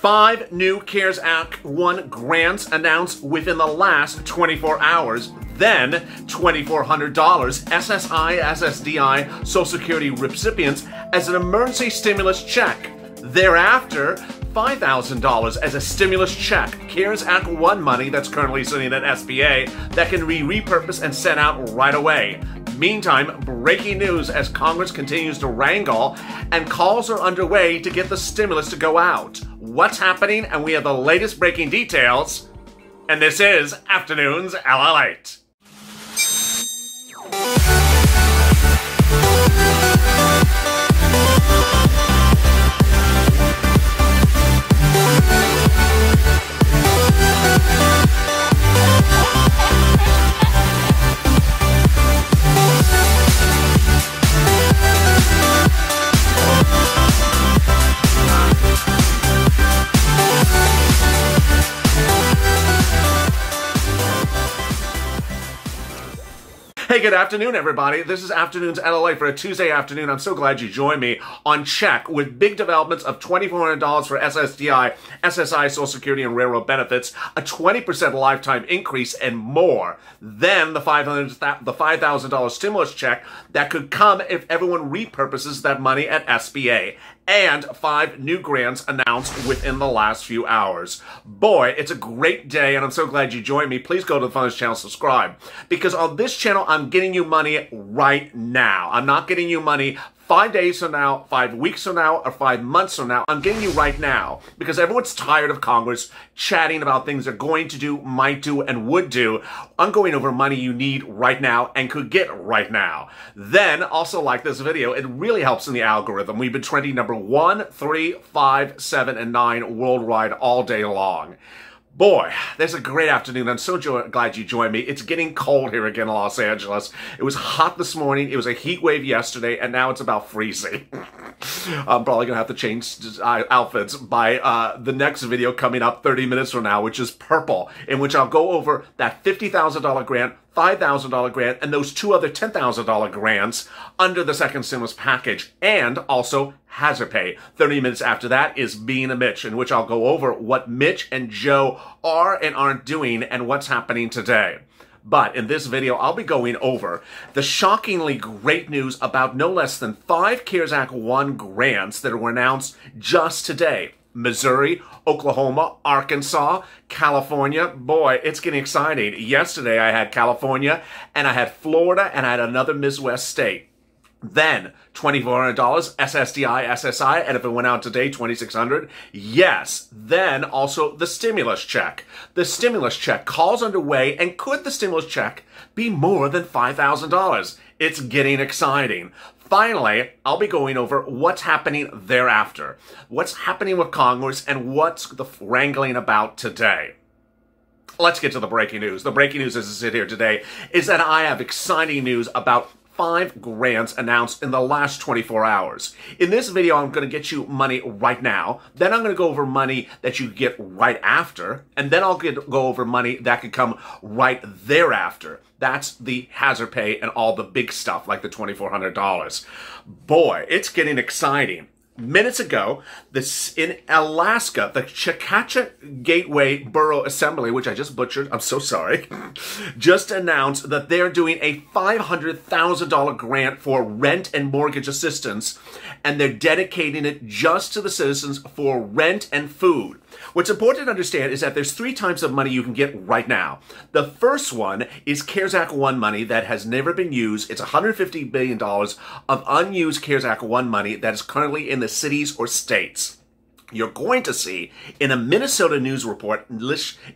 5 new CARES Act 1 grants announced within the last 24 hours. Then, $2,400 SSI, SSDI, Social Security recipients as an emergency stimulus check. Thereafter, $5,000 as a stimulus check. CARES Act 1 money that's currently sitting at SBA that can be repurposed and sent out right away. Meantime, breaking news as Congress continues to wrangle and calls are underway to get the stimulus to go out. What's happening? And we have the latest breaking details. And this is Afternoons LALATE. Hey, good afternoon, everybody. This is Afternoons LA for a Tuesday afternoon. I'm so glad you joined me on Check with big developments of $2,400 for SSDI, SSI, Social Security, and railroad benefits, a 20% lifetime increase, and more. Then the $5,000 stimulus check that could come if everyone repurposes that money at SBA. And 5 new grants announced within the last few hours. Boy, it's a great day, and I'm so glad you joined me. Please go to the Funds channel, subscribe. Because on this channel, I'm getting you money right now. I'm not getting you money 5 days from now, 5 weeks from now, or 5 months from now. I'm getting you right now because everyone's tired of Congress chatting about things they're going to do, might do, and would do. I'm going over money you need right now and could get right now. Then, also like this video, it really helps in the algorithm. We've been trending number 1, 3, 5, 7, and 9 worldwide all day long. Boy, there's a great afternoon. I'm so glad you joined me. It's getting cold here again in Los Angeles. It was hot this morning. It was a heat wave yesterday, and now it's about freezing. I'm probably going to have to change outfits by the next video coming up 30 minutes from now, which is purple, in which I'll go over that $50,000 grant, $5,000 grant, and those 2 other $10,000 grants under the second stimulus package, and also hazard pay. 30 minutes after that is Being a Mitch, in which I'll go over what Mitch and Joe are and aren't doing and what's happening today. But in this video, I'll be going over the shockingly great news about no less than 5 CARES Act 1 grants that were announced just today. Missouri, Oklahoma, Arkansas, California. Boy, it's getting exciting. Yesterday, I had California, and I had Florida, and I had another Midwest state. Then, $2,400 SSDI, SSI, and if it went out today, $2,600. Yes. Then, also the stimulus check. The stimulus check calls underway, and could the stimulus check be more than $5,000? It's getting exciting. Finally, I'll be going over what's happening thereafter. What's happening with Congress and what's the wrangling about today. Let's get to the breaking news. The breaking news as I sit here today is that I have exciting news about 5 grants announced in the last 24 hours. In this video, I'm going to get you money right now. Then I'm going to go over money that you get right after. And then I'll go over money that could come right thereafter. That's the hazard pay and all the big stuff like the $2,400. Boy, it's getting exciting. Minutes ago, in Alaska, the Chickasaw Gateway Borough Assembly, which I just butchered, I'm so sorry, just announced that they're doing a $500,000 grant for rent and mortgage assistance, and they're dedicating it just to the citizens for rent and food. What's important to understand is that there's 3 types of money you can get right now. The first one is CARES Act 1 money that has never been used. It's $150 billion of unused CARES Act 1 money that is currently in the cities or states. You're going to see in a Minnesota news report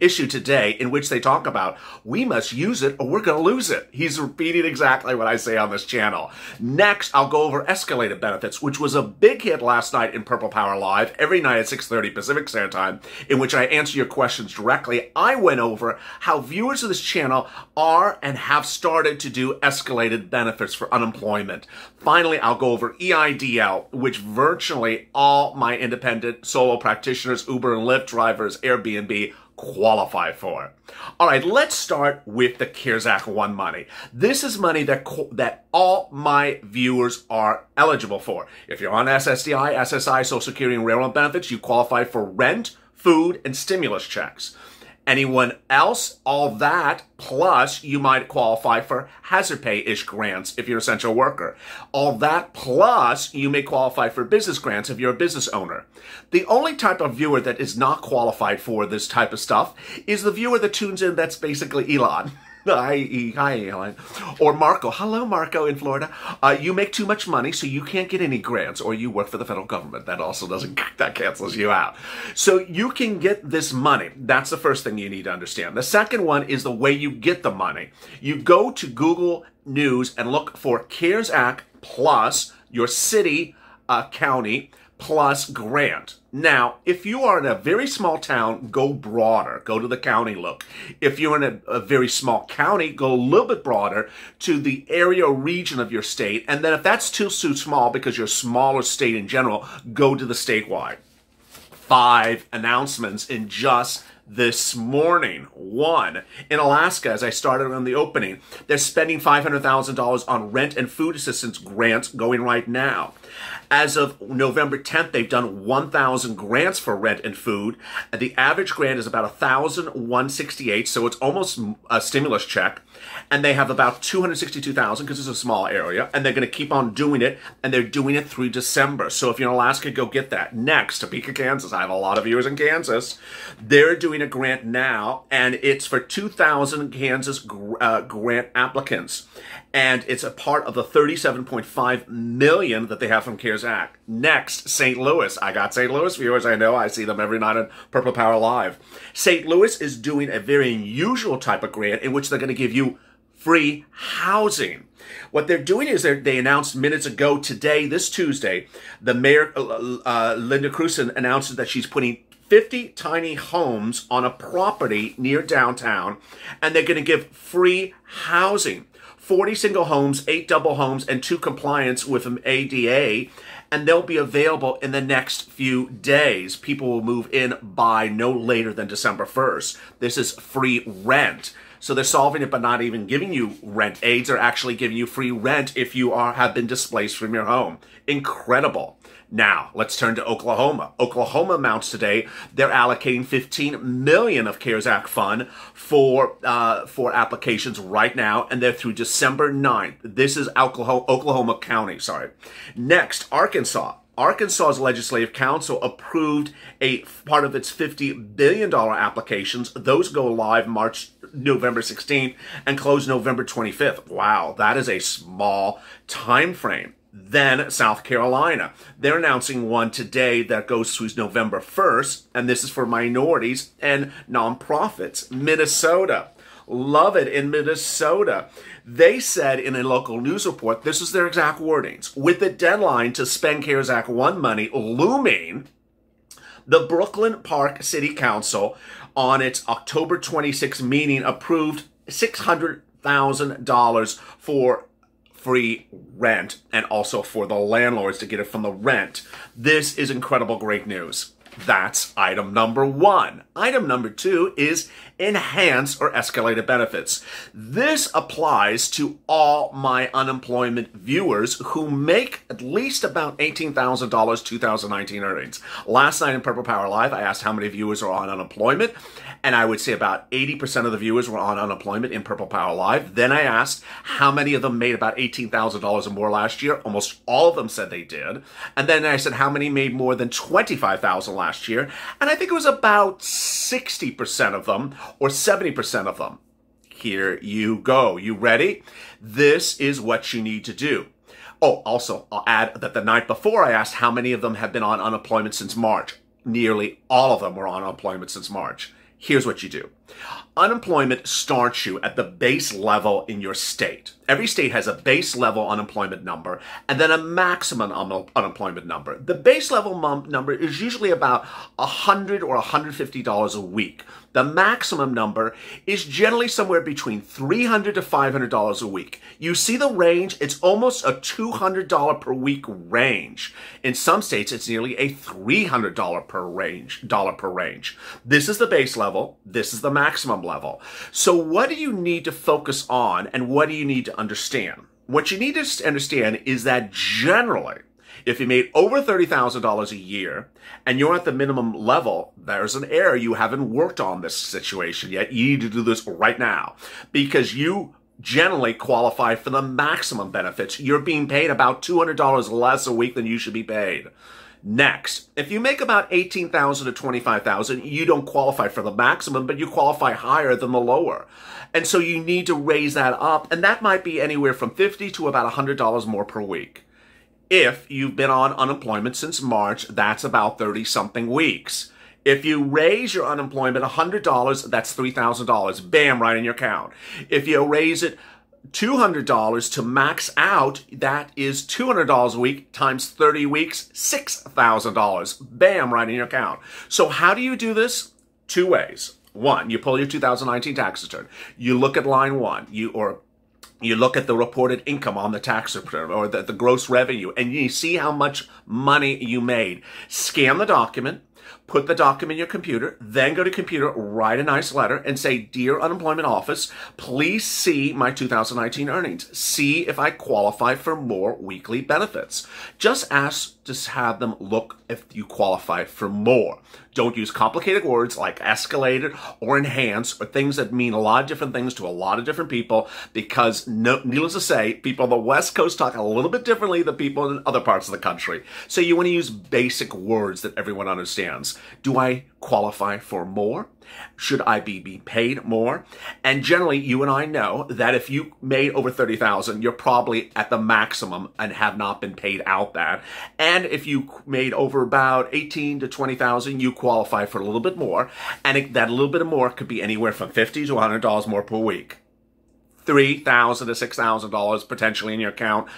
issued today in which they talk about, we must use it or we're going to lose it. He's repeating exactly what I say on this channel. Next, I'll go over escalated benefits, which was a big hit last night in Purple Power Live, every night at 6:30 Pacific Standard Time, in which I answer your questions directly. I went over how viewers of this channel are and have started to do escalated benefits for unemployment. Finally, I'll go over EIDL, which virtually all my independent solo practitioners, Uber and Lyft drivers, Airbnb, qualify for. All right, let's start with the CARES Act 1 money. This is money that all my viewers are eligible for. If you're on SSDI, SSI, Social Security, and Railroad benefits, you qualify for rent, food, and stimulus checks. Anyone else, all that, plus you might qualify for hazard pay-ish grants if you're an essential worker. All that, plus you may qualify for business grants if you're a business owner. The only type of viewer that is not qualified for this type of stuff is the viewer that tunes in that's basically Elon. Hi, Elon. Or Marco. Hello, Marco in Florida. You make too much money, so you can't get any grants, or you work for the federal government. That also that cancels you out. So you can get this money. That's the first thing you need to understand. The second one is the way you get the money. You go to Google News and look for CARES Act plus your city, county, plus grant. Now, if you are in a very small town, go broader. Go to the county look. If you're in a very small county, go a little bit broader to the area or region of your state. And then if that's too small because you're a smaller state in general, go to the statewide. 5 announcements in just this morning. 1, in Alaska, as I started on the opening, they're spending $500,000 on rent and food assistance grants going right now. As of November 10th, they've done 1,000 grants for rent and food. The average grant is about $1,168, so it's almost a stimulus check. And they have about $262,000 because it's a small area, and they're going to keep on doing it, and they're doing it through December. So if you're in Alaska, go get that. Next, Topeka, Kansas. I have a lot of viewers in Kansas. They're doing a grant now, and it's for 2,000 Kansas grant applicants. And it's a part of the $37.5 million that they have from CARES Act. Next, St. Louis. I got St. Louis viewers. I know. I see them every night on Purple Power Live. St. Louis is doing a very unusual type of grant in which they're going to give you free housing. What they're doing is they announced minutes ago today, this Tuesday, the mayor, Linda Crewson, announced that she's putting 50 tiny homes on a property near downtown, and they're going to give free housing. 40 single homes, 8 double homes, and 2 compliance with an ADA, and they'll be available in the next few days. People will move in by no later than December 1st. This is free rent. So they're solving it by not even giving you rent aids. They're actually giving you free rent if you have been displaced from your home. Incredible. Now, let's turn to Oklahoma. Oklahoma announced today they're allocating $15 million of CARES Act fund for applications right now, and they're through December 9th. This is Oklahoma County, sorry. Next, Arkansas. Arkansas's Legislative Council approved a part of its $50 billion applications. Those go live November 16th and close November 25th. Wow, that is a small time frame. Then South Carolina. They're announcing one today that goes through November 1st, and this is for minorities and nonprofits. Minnesota. Love it in Minnesota. They said in a local news report, this is their exact wordings, with the deadline to spend CARES Act 1 money looming, the Brooklyn Park City Council on its October 26 meeting approved $600,000 for free rent and also for the landlords to get it from the rent. This is incredible, great news. That's item number 1. Item number 2 is enhanced or escalated benefits. This applies to all my unemployment viewers who make at least about $18,000 2019 earnings. Last night in Purple Power Live, I asked how many viewers are on unemployment, and I would say about 80% of the viewers were on unemployment in Purple Power Live. Then I asked how many of them made about $18,000 or more last year. Almost all of them said they did. And then I said how many made more than $25,000 last year, and I think it was about 60% of them or 70% of them. Here you go. You ready? This is what you need to do. Oh, also, I'll add that the night before I asked how many of them have been on unemployment since March. Nearly all of them were on unemployment since March. Here's what you do. Unemployment starts you at the base level in your state. Every state has a base level unemployment number and then a maximum unemployment number. The base level number is usually about $100 or $150 a week. The maximum number is generally somewhere between $300 to $500 a week. You see the range? It's almost a $200 per week range. In some states, it's nearly a $300 per range. This is the base level. This is the maximum level. So what do you need to focus on and what do you need to understand? What you need to understand is that generally, if you made over $30,000 a year and you're at the minimum level, there's an error. You haven't worked on this situation yet. You need to do this right now because you generally qualify for the maximum benefits. You're being paid about $200 less a week than you should be paid. Next, if you make about $18,000 to $25,000, you don't qualify for the maximum, but you qualify higher than the lower. And so you need to raise that up, and that might be anywhere from $50 to about $100 more per week. If you've been on unemployment since March, that's about 30-something weeks. If you raise your unemployment $100, that's $3,000. Bam, right in your account. If you raise it $200 to max out, that is $200 a week times 30 weeks, $6,000. Bam, right in your account. So how do you do this? Two ways. One, you pull your 2019 tax return. You look at line one, you look at the reported income on the tax return or the gross revenue, and you see how much money you made. Scan the document, put the document in your computer, then go to computer, write a nice letter, and say, Dear Unemployment Office, please see my 2019 earnings. See if I qualify for more weekly benefits. Just ask to have them look if you qualify for more. Don't use complicated words like escalated or enhanced or things that mean a lot of different things to a lot of different people because, needless to say, people on the West Coast talk a little bit differently than people in other parts of the country. So you want to use basic words that everyone understands. Do I qualify for more? Should I be paid more? And generally, you and I know that if you made over $30,000, you're probably at the maximum and have not been paid out that. And if you made over about $18,000 to $20,000, you qualify for a little bit more. And that little bit more could be anywhere from $50 to $100 more per week. $3,000 to $6,000 potentially in your account.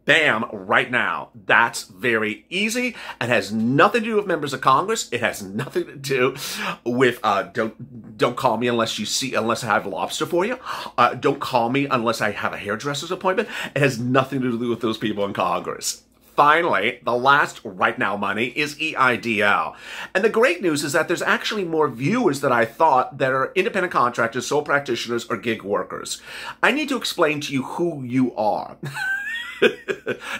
Bam, right now. That's very easy. It has nothing to do with members of Congress. It has nothing to do with, don't call me unless I have lobster for you. Don't call me unless I have a hairdresser's appointment. It has nothing to do with those people in Congress. Finally, the last right now money is EIDL. And the great news is that there's actually more viewers than I thought that are independent contractors, sole practitioners, or gig workers. I need to explain to you who you are.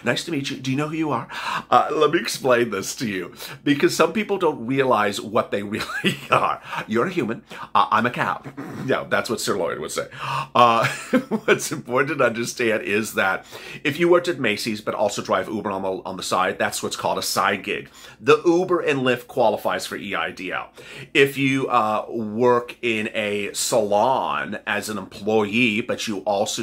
Nice to meet you. Do you know who you are? Let me explain this to you because some people don't realize what they really are. You're a human. I'm a cow. Yeah, that's what Sir Lloyd would say. What's important to understand is that if you worked at Macy's but also drive Uber on the side, that's what's called a side gig. The Uber and Lyft qualifies for EIDL. If you work in a salon as an employee, but you also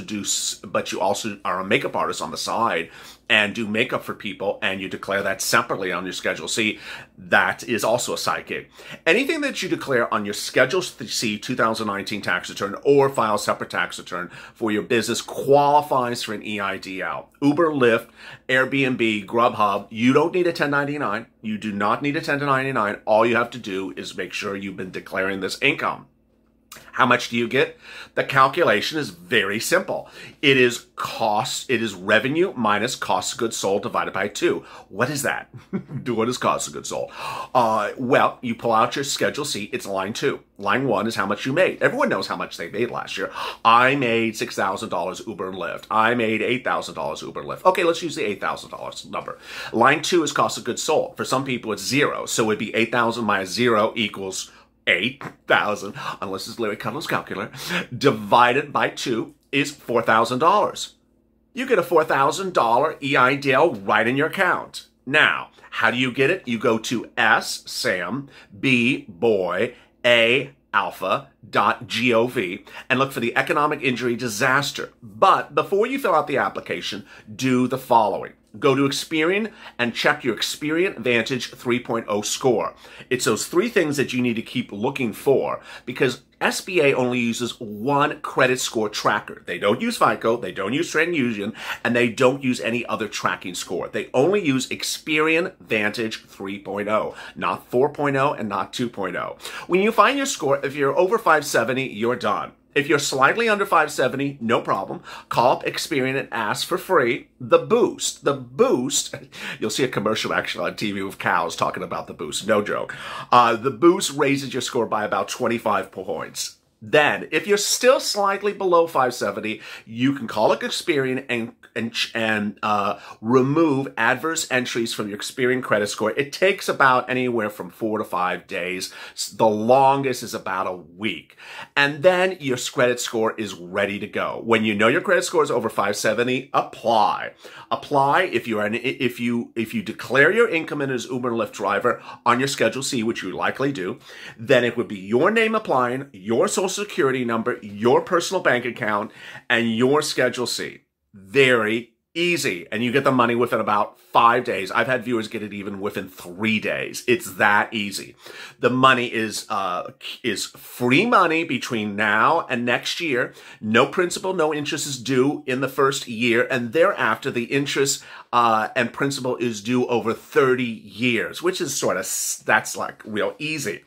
are a makeup artist on the side and do makeup for people and you declare that separately on your Schedule C, that is also a side gig. Anything that you declare on your Schedule C 2019 tax return or file a separate tax return for your business qualifies for an EIDL. Uber, Lyft, Airbnb, Grubhub, you don't need a 1099. You do not need a 1099. All you have to do is make sure you've been declaring this income. How much do you get? The calculation is very simple. It is revenue minus cost of goods sold divided by 2. What is that? What is cost of goods sold? Well, you pull out your Schedule C, it's line 2. Line 1 is how much you made. Everyone knows how much they made last year. I made $6,000 Uber and Lyft. I made $8,000 Uber and Lyft. Okay, let's use the $8,000 number. Line 2 is cost of goods sold. For some people, it's 0. So it'd be 8,000 minus 0 equals 8,000, unless it's Larry Kudlow's calculator, divided by 2 is $4,000. You get a $4,000 EIDL right in your account. Now, how do you get it? You go to S, Sam, B, boy, A, alpha.gov and look for the economic injury disaster. But before you fill out the application, do the following. Go to Experian and check your Experian Vantage 3.0 score. It's those three things that you need to keep looking for because SBA only uses one credit score tracker. They don't use FICO, they don't use TransUnion, and they don't use any other tracking score. They only use Experian Vantage 3.0, not 4.0 and not 2.0. When you find your score, if you're over 570, you're done. If you're slightly under 570, no problem. Call up Experian and ask for free the boost. The boost, you'll see a commercial actually on TV with cows talking about the boost. No joke. The boost raises your score by about 25 points. Then, if you're still slightly below 570, you can call up Experian and remove adverse entries from your Experian credit score. It takes about anywhere from 4 to 5 days. The longest is about a week. And then your credit score is ready to go. When you know your credit score is over 570, apply. Apply if you declare your income as Uber and Lyft driver on your Schedule C, which you likely do, then it would be your name applying, your Social Security number, your personal bank account, and your Schedule C. Very easy. And you get the money within about 5 days. I've had viewers get it even within 3 days. It's that easy. The money is free money between now and next year. No principal, no interest is due in the first year. And thereafter, the interest and principal is due over 30 years, which is that's like real easy.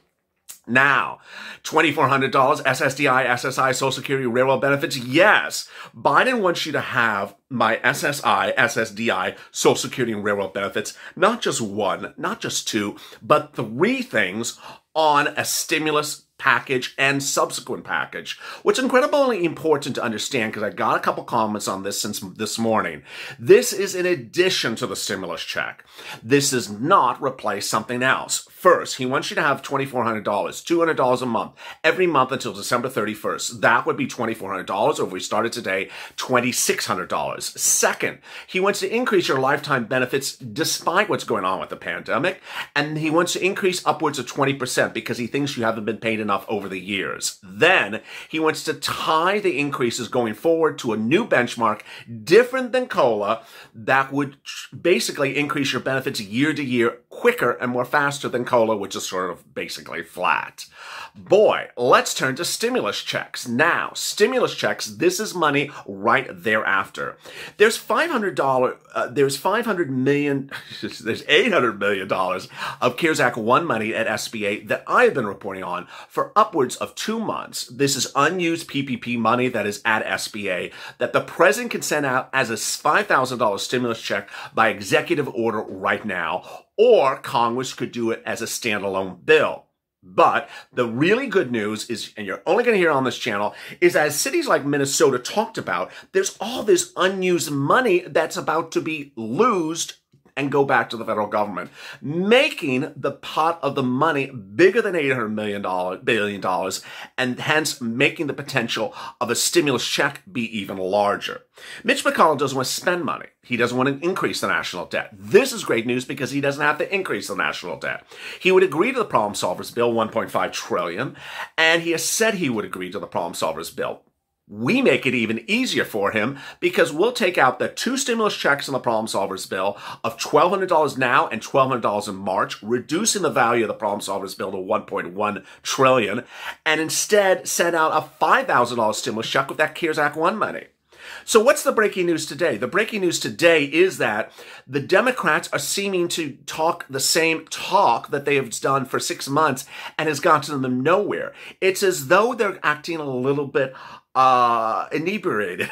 Now, $2,400, SSDI, SSI, Social Security, railroad benefits. Yes, Biden wants you to have my SSI, SSDI, Social Security, and railroad benefits. Not just one, not just two, but 3 things on a stimulus package and subsequent package, which is incredibly important to understand because I got a couple comments on this since this morning. This is in addition to the stimulus check. This does not replace something else. First, he wants you to have $2,400, $200 a month, every month until December 31st. That would be $2,400, or if we started today, $2,600. Second, he wants to increase your lifetime benefits despite what's going on with the pandemic, and he wants to increase upwards of 20% because he thinks you haven't been paid enough over the years. Then, he wants to tie the increases going forward to a new benchmark different than COLA that would basically increase your benefits year to year quicker and more faster than COLA, which is sort of basically flat. Boy, let's turn to stimulus checks. Now, stimulus checks, this is money right thereafter. There's $800 million of CARES Act 1 money at SBA that I've been reporting on for upwards of 2 months. This is unused PPP money that is at SBA that the president can send out as a $5,000 stimulus check by executive order right now, or Congress could do it as a standalone bill. But the really good news is, and you're only going to hear on this channel, is as cities like Minnesota talked about, there's all this unused money that's about to be loosed and go back to the federal government, making the pot of the money bigger than $800 billion, and hence making the potential of a stimulus check be even larger. Mitch McConnell doesn't want to spend money. He doesn't want to increase the national debt. This is great news because he doesn't have to increase the national debt. He would agree to the Problem Solvers Bill, $1.5 trillion, and he has said he would agree to the Problem Solvers Bill. We make it even easier for him because we'll take out the 2 stimulus checks in the Problem Solvers Bill of $1,200 now and $1,200 in March, reducing the value of the Problem Solvers Bill to $1.1 trillion, and instead send out a $5,000 stimulus check with that CARES Act 1 money. So what's the breaking news today? The breaking news today is that the Democrats are seeming to talk the same talk that they have done for 6 months and has gotten them nowhere. It's as though they're acting a little bit inebriated.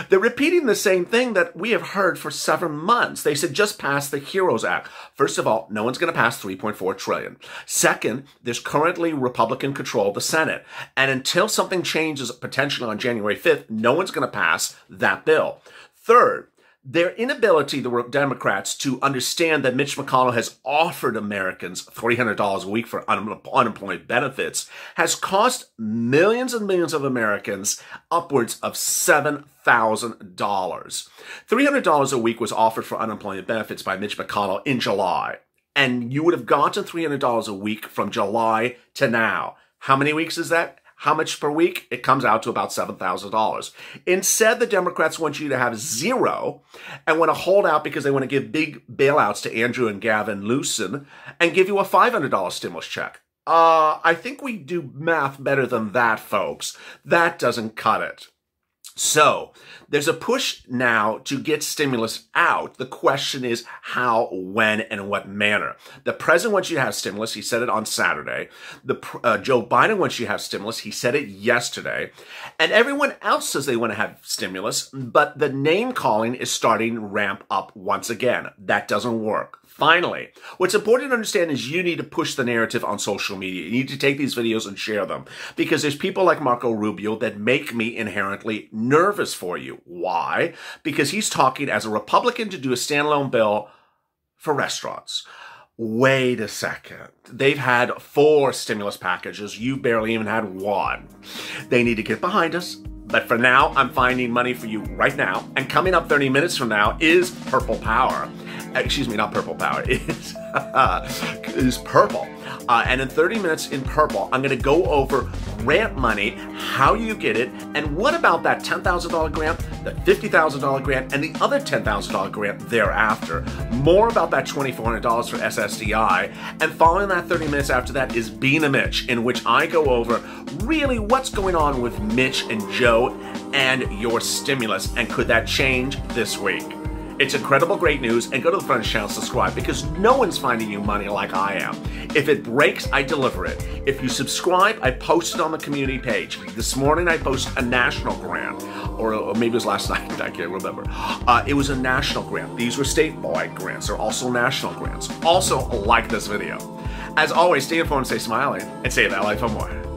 They're repeating the same thing that we have heard for 7 months. They said just pass the HEROES Act. First of all, no one's going to pass $3.4 trillion. Second, there's currently Republican control of the Senate. And until something changes potentially on January 5th, no one's going to pass that bill. Third, their inability, the Democrats, to understand that Mitch McConnell has offered Americans $300 a week for unemployment benefits has cost millions and millions of Americans upwards of $7,000. $300 a week was offered for unemployment benefits by Mitch McConnell in July, and you would have gotten $300 a week from July to now. How many weeks is that? How much per week? It comes out to about $7,000. Instead, the Democrats want you to have zero and want to hold out because they want to give big bailouts to Andrew and Gavin Newsom and give you a $500 stimulus check. I think we do math better than that, folks. That doesn't cut it. So there's a push now to get stimulus out. The question is how, when, and in what manner. The president wants you to have stimulus. He said it on Saturday. Joe Biden wants you to have stimulus. He said it yesterday. And everyone else says they want to have stimulus, but the name calling is starting to ramp up once again. That doesn't work. Finally, what's important to understand is you need to push the narrative on social media. You need to take these videos and share them because there's people like Marco Rubio that make me inherently nervous for you. Why? Because he's talking as a Republican to do a standalone bill for restaurants. Wait a second. They've had 4 stimulus packages. You've barely even had 1. They need to get behind us. But for now, I'm finding money for you right now. And coming up 30 minutes from now is Purple Power. Excuse me, not Purple Power. It's Purple. And in 30 minutes in Purple, I'm going to go over grant money, how you get it, and what about that $10,000 grant, the $50,000 grant, and the other $10,000 grant thereafter. More about that $2,400 for SSDI. And following that 30 minutes after that is Being a Mitch, in which I go over really what's going on with Mitch and Joe and your stimulus, and could that change this week? It's incredible great news, and go to the front channel, subscribe, because no one's finding you money like I am. If it breaks, I deliver it. If you subscribe, I post it on the community page. This morning I posted a national grant, or maybe it was last night, I can't remember. It was a national grant. These were statewide grants. They're also national grants. Also, like this video. As always, stay informed, stay smiling, and save LA for more.